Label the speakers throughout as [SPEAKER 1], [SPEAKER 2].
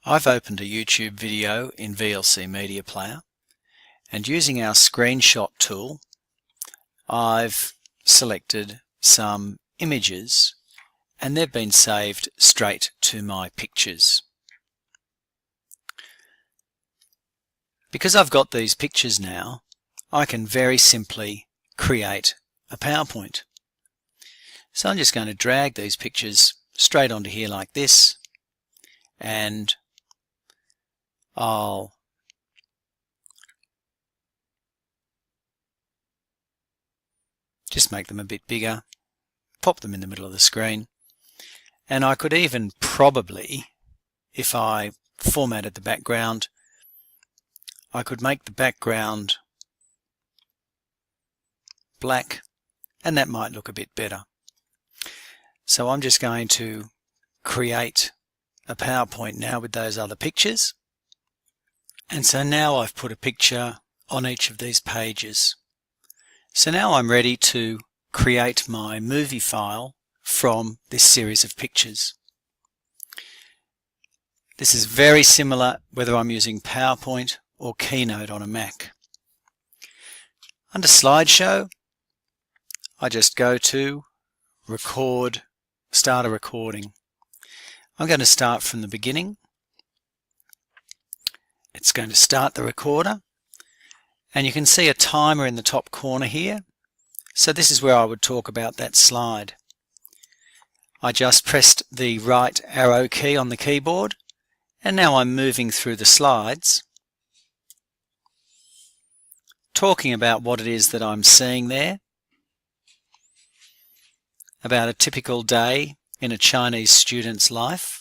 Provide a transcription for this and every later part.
[SPEAKER 1] I've opened a YouTube video in VLC Media Player, and using our screenshot tool I've selected some images and they've been saved straight to my pictures. Because I've got these pictures now, I can very simply create a PowerPoint. So I'm just going to drag these pictures straight onto here like this, and I'll just make them a bit bigger, pop them in the middle of the screen, and I could even probably, if I formatted the background, I could make the background black, and that might look a bit better. So I'm just going to create a PowerPoint now with those other pictures. And so now I've put a picture on each of these pages. So now I'm ready to create my movie file from this series of pictures. This is very similar whether I'm using PowerPoint or Keynote on a Mac. Under Slideshow, I just go to Record, Start a Recording. I'm going to start from the beginning. It's going to start the recorder, and you can see a timer in the top corner here. So this is where I would talk about that slide. I just pressed the right arrow key on the keyboard, and now I'm moving through the slides, talking about what it is that I'm seeing there, about a typical day in a Chinese student's life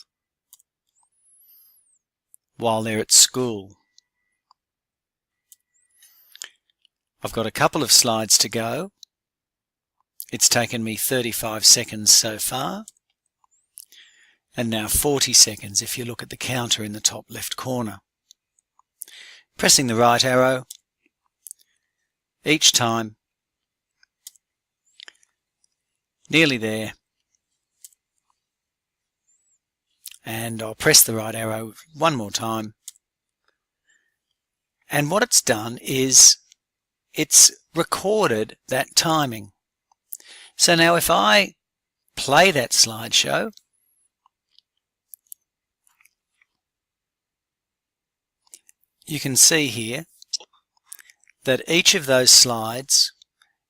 [SPEAKER 1] while they're at school. I've got a couple of slides to go. It's taken me 35 seconds so far, and now 40 seconds if you look at the counter in the top left corner. Pressing the right arrow each time, nearly there, and I'll press the right arrow one more time, and what it's done is it's recorded that timing. So now if I play that slideshow, you can see here that each of those slides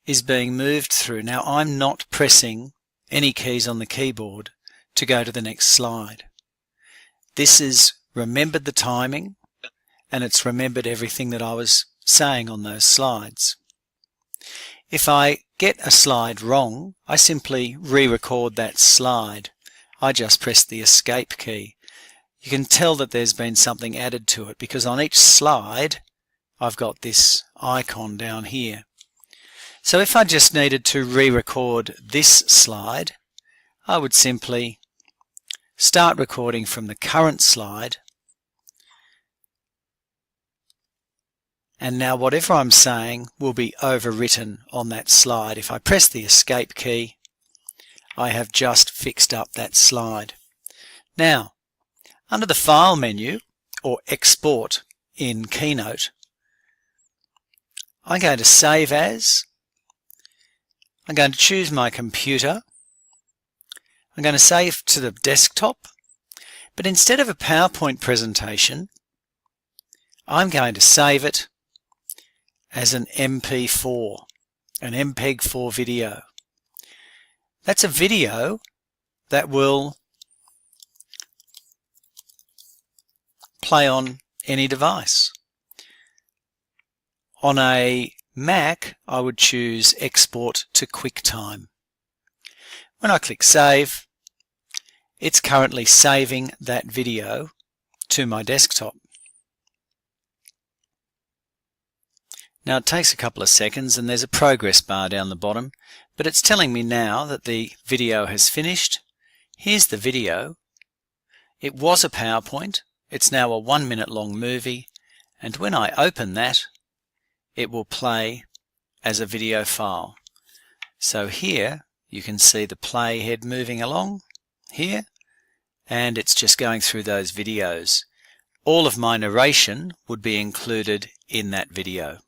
[SPEAKER 1] is being moved through. Now I'm not pressing any keys on the keyboard to go to the next slide. This is remembered the timing, and it's remembered everything that I was saying on those slides. If I get a slide wrong, I simply re-record that slide. I just press the escape key. You can tell that there's been something added to it because on each slide I've got this icon down here. So if I just needed to re-record this slide, I would simply start recording from the current slide, and now whatever I'm saying will be overwritten on that slide. If I press the escape key, I have just fixed up that slide. Now, under the File menu, or Export in Keynote, I'm going to Save As. I'm going to choose my computer. I'm going to save to the desktop, but instead of a PowerPoint presentation, I'm going to save it as an MP4, an MPEG-4 video. That's a video that will play on any device. On a Mac, I would choose Export to QuickTime. When I click Save, it's currently saving that video to my desktop. Now it takes a couple of seconds and there's a progress bar down the bottom, but it's telling me now that the video has finished. Here's the video. It was a PowerPoint. It's now a 1 minute long movie, and when I open that, it will play as a video file. So here you can see the playhead moving along here, and it's just going through those videos. all of my narration would be included in that video.